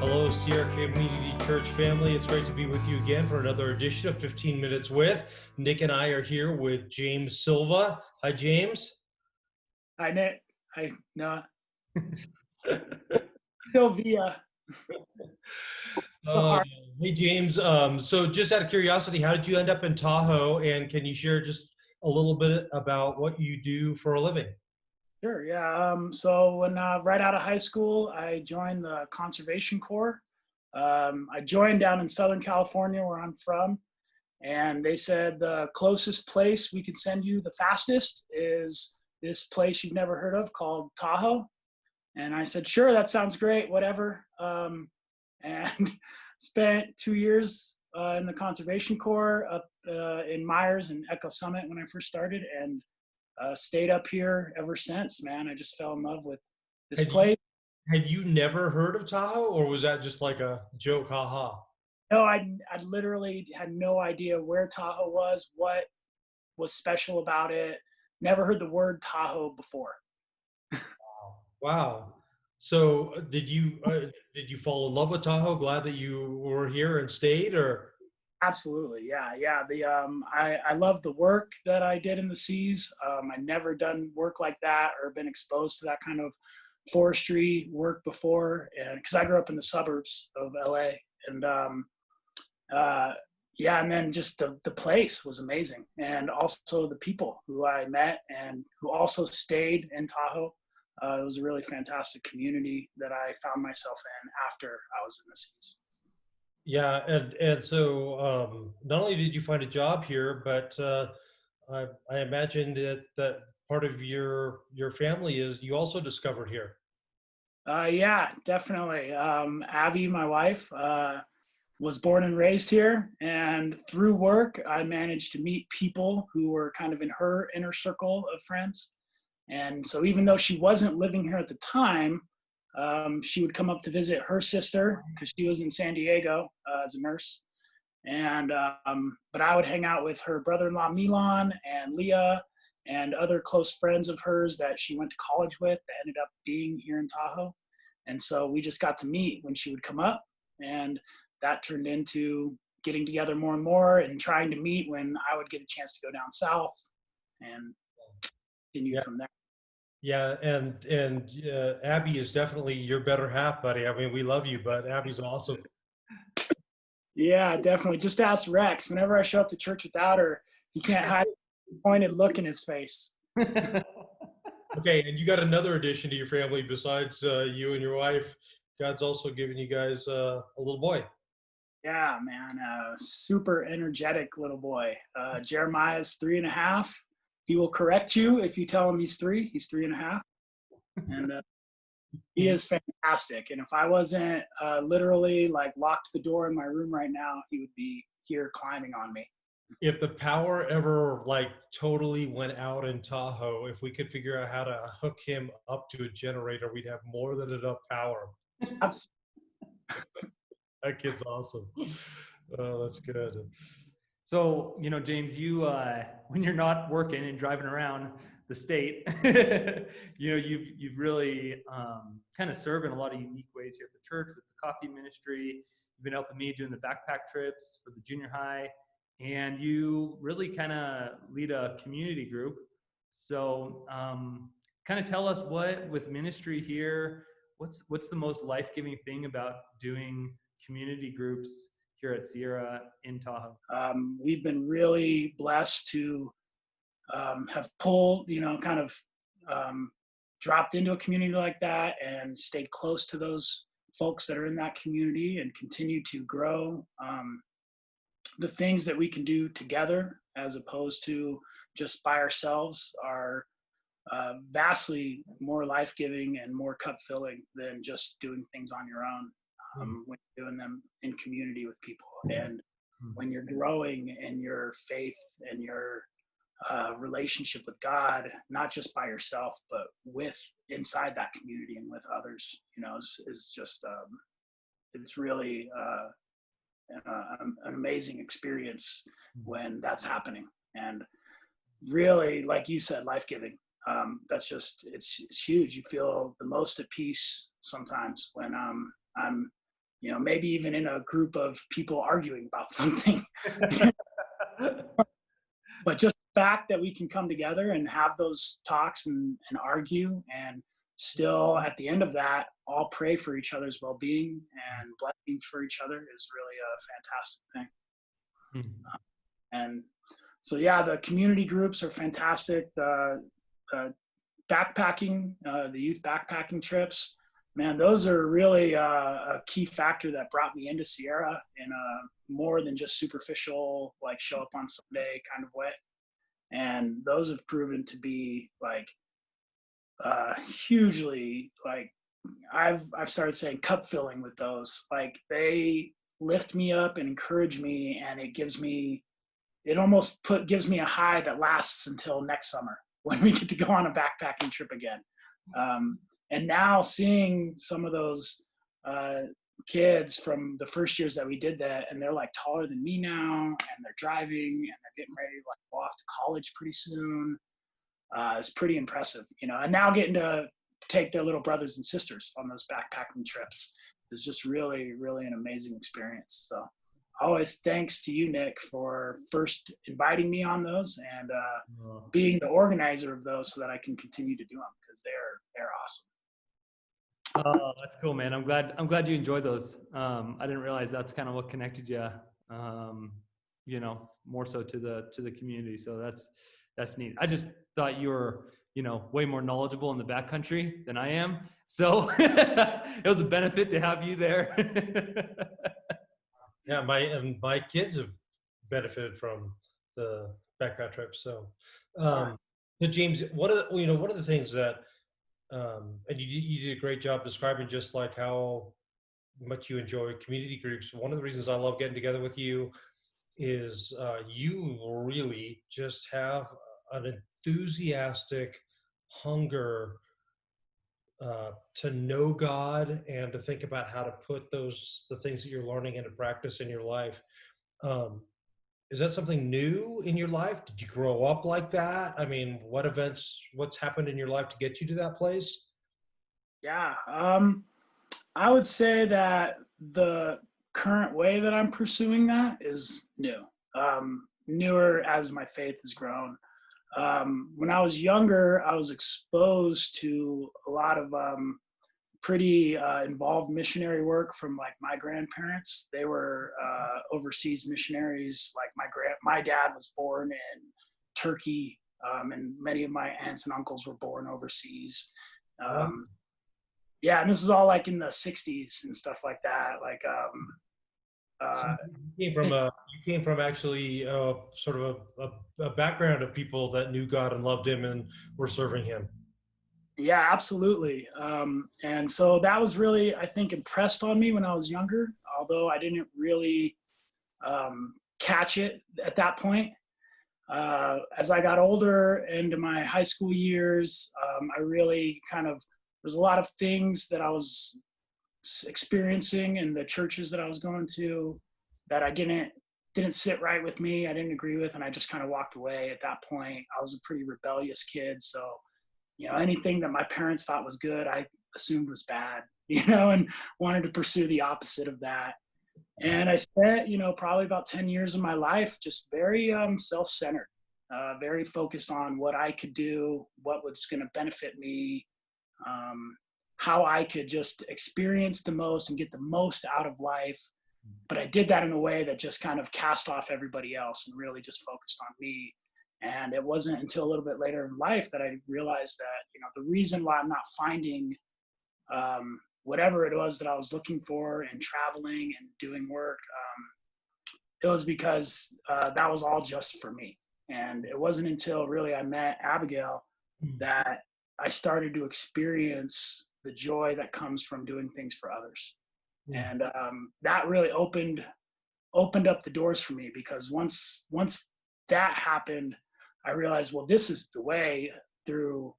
Hello, Sierra Community Church family. It's great to be with you again for another edition of 15 Minutes with. Nick and I are here with James Sylvia. Hi, James. Hi, Nick. No, Sylvia. The Uh, heart. hey, James. So just out of curiosity, how did you end up in Tahoe? And can you share just a little bit about what you do for a living? Sure, yeah. So when right out of high school, I joined the Conservation Corps. I joined down in Southern California, where I'm from, and they said the closest place we could send you the fastest is this place you've never heard of called Tahoe. And I said, sure, that sounds great, whatever. And spent 2 years in the Conservation Corps up in Myers and Echo Summit when I first started, and stayed up here ever since, man. I just fell in love with this Had you place. had you never heard of Tahoe, or was that just like a joke? Haha. No, I literally had no idea where Tahoe was, what was special about it. Never heard the word Tahoe before. Wow. So did you fall in love with Tahoe? Glad that you were here and stayed, or? Absolutely, yeah. I love the work that I did in the seas. I never done work like that or been exposed to that kind of forestry work before, and because I grew up in the suburbs of LA, and uh, yeah, and then just the place was amazing, and also the people who I met and who also stayed in Tahoe. It was a really fantastic community that I found myself in after I was in the seas. Yeah, and so not only did you find a job here, but I imagine that part of your family is you also discovered here. Yeah, definitely. Abby, my wife, was born and raised here, and through work, I managed to meet people who were kind of in her inner circle of friends. And so, even though she wasn't living here at the time, she would come up to visit her sister because she was in San Diego as a nurse. And but I would hang out with her brother-in-law Milan and Leah and other close friends of hers that she went to college with that ended up being here in Tahoe. And so we just got to meet when she would come up, and that turned into getting together more and more and trying to meet when I would get a chance to go down south and continue Yeah, from there. yeah, and Abby is definitely your better half, buddy. I mean, we love you, but Abby's awesome. Yeah, definitely. Just ask Rex. Whenever I show up to church without her, he can't hide the pointed look in his face. Okay, and you got another addition to your family besides you and your wife. God's also given you guys a little boy. Yeah, man, super energetic little boy. Jeremiah's 3.5. He will correct you if you tell him he's 3. He's 3.5, and he is fantastic. And if I wasn't literally like locked the door in my room right now, he would be here climbing on me. If the power ever like totally went out in Tahoe, if we could figure out how to hook him up to a generator, we'd have more than enough power. Absolutely. That kid's awesome. Oh, that's good. So, James, you when you're not working and driving around the state, you've really kind of served in a lot of unique ways here at the church with the coffee ministry. You've been helping me doing the backpack trips for the junior high, and you really kind of lead a community group. So, kind of tell us what with ministry here, what's the most life-giving thing about doing community groups here at Sierra in Tahoe? We've been really blessed to have pulled, kind of dropped into a community like that and stayed close to those folks that are in that community and continue to grow the things that we can do together as opposed to just by ourselves are vastly more life-giving and more cup-filling than just doing things on your own when you're doing them in community with people. And when you're growing in your faith and your relationship with God, not just by yourself, but with inside that community and with others, is just, it's really an amazing experience when that's happening. And really, like you said, life-giving. That's just, it's huge. You feel the most at peace sometimes when I'm maybe even in a group of people arguing about something. But just the fact that we can come together and have those talks and argue, and still at the end of that, all pray for each other's well-being and blessing for each other is really a fantastic thing. And so, yeah, the community groups are fantastic. The backpacking, the youth backpacking trips, man, those are really a key factor that brought me into Sierra in a more than just superficial, like show up on Sunday kind of way. And those have proven to be like hugely, like I've started saying cup filling with those. Like they lift me up and encourage me, and it almost gives me a high that lasts until next summer when we get to go on a backpacking trip again. And now seeing some of those kids from the first years that we did that, and they're like taller than me now, and they're driving, and they're getting ready to like go off to college pretty soon. It's pretty impressive, and now getting to take their little brothers and sisters on those backpacking trips is just really, really an amazing experience. So always thanks to you, Nick, for first inviting me on those and being the organizer of those so that I can continue to do them, because they're awesome. Oh, that's cool, man. I'm glad you enjoyed those. I didn't realize that's kind of what connected you, more so to the community. So that's neat. I just thought you were, way more knowledgeable in the backcountry than I am. So it was a benefit to have you there. Yeah, my kids have benefited from the backpack trip. So, but James, one of the things that, and you did a great job describing just like how much you enjoy community groups. One of the reasons I love getting together with you is you really just have an enthusiastic hunger to know God and to think about how to put the things that you're learning into practice in your life. Is that something new in your life? Did you grow up like that? I mean, what's happened in your life to get you to that place? Yeah, I would say that the current way that I'm pursuing that is new, newer as my faith has grown. When I was younger, I was exposed to a lot of pretty involved missionary work from like my grandparents. They were overseas missionaries. Like my dad was born in Turkey, and many of my aunts and uncles were born overseas. Yeah, and this is all like in the 60s and stuff like that. Like, So you came from actually sort of a background of people that knew God and loved Him and were serving Him. yeah, absolutely. And so that was really, I think, impressed on me when I was younger, although I didn't really catch it at that point. As I got older into my high school years, I really there's a lot of things that I was experiencing in the churches that I was going to that I didn't sit right with me. I didn't agree with, and I just kind of walked away at that point. I was a pretty rebellious kid. So, anything that my parents thought was good, I assumed was bad, and wanted to pursue the opposite of that. And I spent, probably about 10 years of my life just very self-centered, very focused on what I could do, what was going to benefit me, how I could just experience the most and get the most out of life. But I did that in a way that just kind of cast off everybody else and really just focused on me. And it wasn't until a little bit later in life that I realized that, the reason why I'm not finding whatever it was that I was looking for and traveling and doing work, it was because that was all just for me. And it wasn't until really I met Abigail that I started to experience the joy that comes from doing things for others. And that really opened up the doors for me, because once that happened, I realized, well, this is the way, through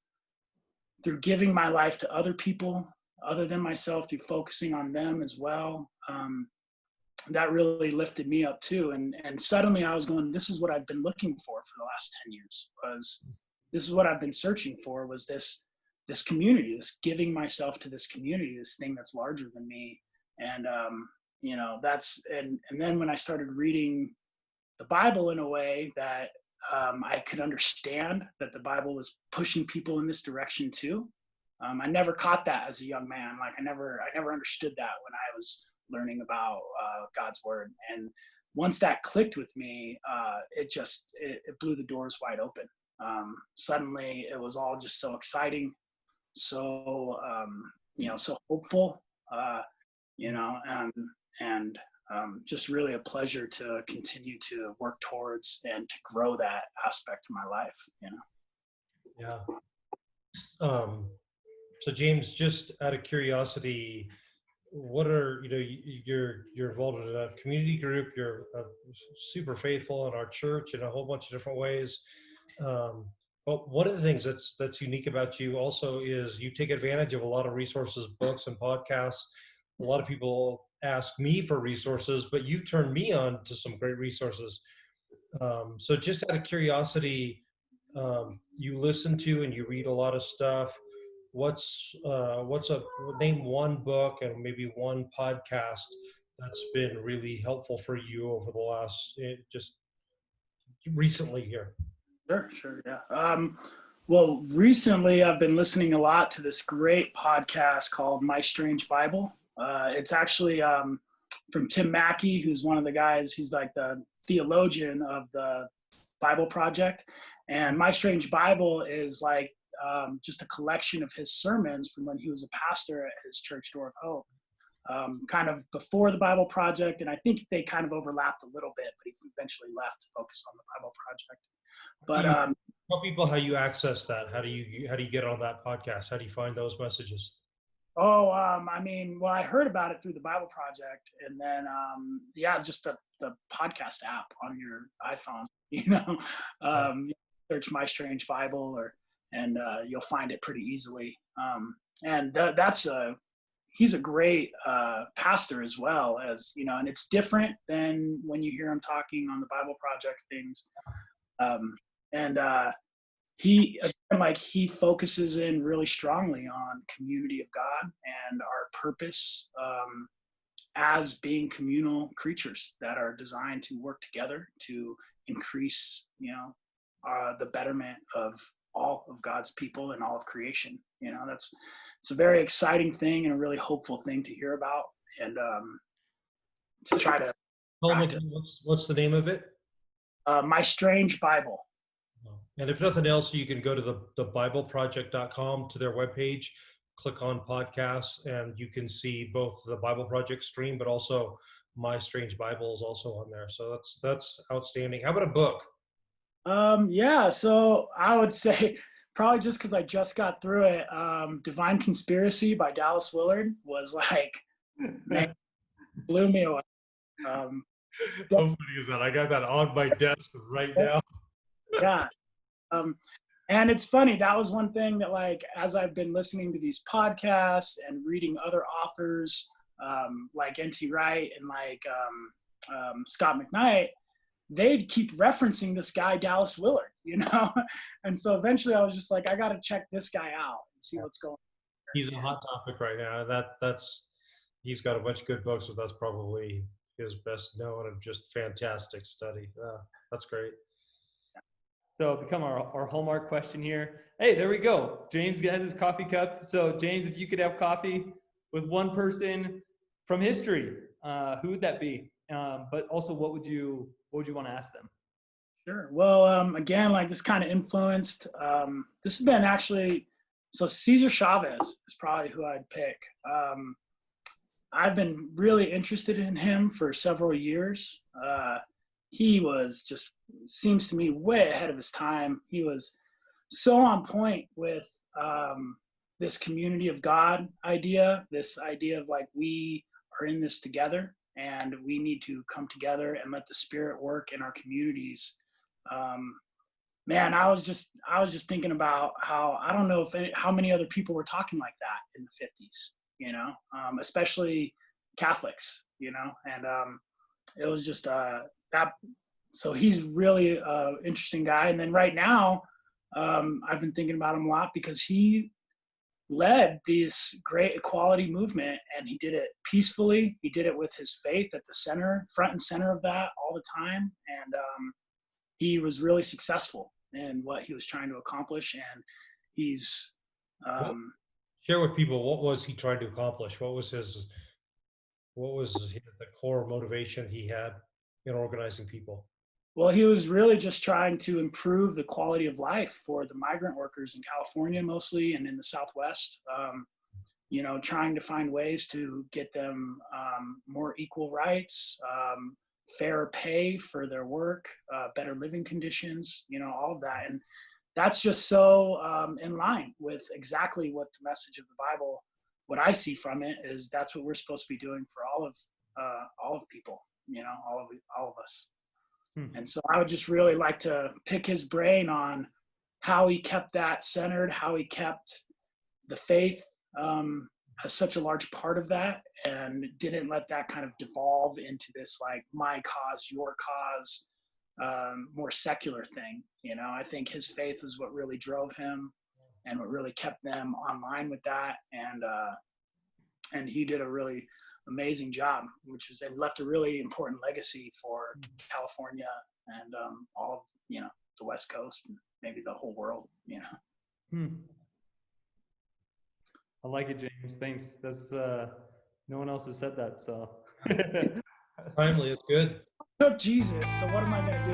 giving my life to other people other than myself, through focusing on them as well. That really lifted me up too. And suddenly I was going, this is what I've been looking for the last 10 years, was this is what I've been searching for, was this community, this giving myself to this community, this thing that's larger than me. And, and then when I started reading the Bible in a way that I could understand that the Bible was pushing people in this direction too. I never caught that as a young man. Like I never understood that when I was learning about God's word. And once that clicked with me, it blew the doors wide open. Suddenly it was all just so exciting, so so hopeful, and just really a pleasure to continue to work towards and to grow that aspect of my life. Yeah. So James, just out of curiosity, what are, you're involved in a community group, you're super faithful in our church in a whole bunch of different ways. But one of the things that's unique about you also is you take advantage of a lot of resources, books and podcasts. A lot of people ask me for resources, but you've turned me on to some great resources. So just out of curiosity, you listen to and you read a lot of stuff. Name one book and maybe one podcast that's been really helpful for you over the last, just recently here? Sure, yeah. Well, recently I've been listening a lot to this great podcast called My Strange Bible. It's actually from Tim Mackey, who's one of the guys. He's like the theologian of the Bible Project. And My Strange Bible is like just a collection of his sermons from when he was a pastor at his church, Door of Hope, kind of before the Bible Project. And I think they kind of overlapped a little bit, but he eventually left to focus on the Bible Project. But tell people how you access that. How do you get on that podcast? How do you find those messages? I heard about it through the Bible Project, and then just the podcast app on your iPhone. Search My Strange Bible, and you'll find it pretty easily. He's a great pastor as well, as and it's different than when you hear him talking on the Bible Project things. He focuses in really strongly on community of God and our purpose as being communal creatures that are designed to work together to increase, the betterment of all of God's people and all of creation. It's a very exciting thing and a really hopeful thing to hear about, and to try to practice. What's the name of it? My Strange Bible. And if nothing else, you can go to the BibleProject.com to their webpage, click on podcasts, and you can see both the Bible Project stream, but also My Strange Bible is also on there. So that's outstanding. How about a book? So I would say probably just because I just got through it, Divine Conspiracy by Dallas Willard was like, man, blew me away. How funny is that? I got that on my desk right now. Yeah. And it's funny, that was one thing that, like, as I've been listening to these podcasts and reading other authors, like N.T. Wright and like Scott McKnight, they'd keep referencing this guy, Dallas Willard, And so eventually I was just like, I got to check this guy out and see what's going on. He's a hot topic right now. He's got a bunch of good books, but that's probably his best known and just fantastic study. That's great. So become our hallmark question here. Hey, there we go. James has his coffee cup. So James, if you could have coffee with one person from history, who would that be? But also, what would you want to ask them? Sure. Well, again, like this kind of influenced. This has been actually, so Cesar Chavez is probably who I'd pick. I've been really interested in him for several years. He was just, seems to me, way ahead of his time. He was so on point with this community of God idea, this idea of like, we are in this together and we need to come together and let the Spirit work in our communities. Man, I was just thinking about how, I don't know how many other people were talking like that in the 50s, especially Catholics, and it was just that. So he's really interesting guy. And then right now, I've been thinking about him a lot because he led this great equality movement, and he did it peacefully. He did it with his faith at the center, front and center of that all the time. And he was really successful in what he was trying to accomplish. And he's, What, um, share with people, what was he trying to accomplish? What was the core motivation he had in organizing people? well, he was really just trying to improve the quality of life for the migrant workers in California mostly and in the Southwest. Trying to find ways to get them more equal rights, fair pay for their work, better living conditions, all of that. And that's just so in line with exactly what the message of the Bible, what I see from it is that's what we're supposed to be doing for all of people, all of us. Hmm. And so I would just really like to pick his brain on how he kept that centered, how he kept the faith as such a large part of that, and didn't let that kind of devolve into this like my cause, your cause, more secular thing. I think his faith is what really drove him and what really kept them online with that. And he did a really amazing job, which was and left a really important legacy for California and all of the West Coast and maybe the whole world. Hmm. I like it, James. Thanks. That's no one else has said that, so. Timely, it's good. Took Jesus, so what am I gonna do?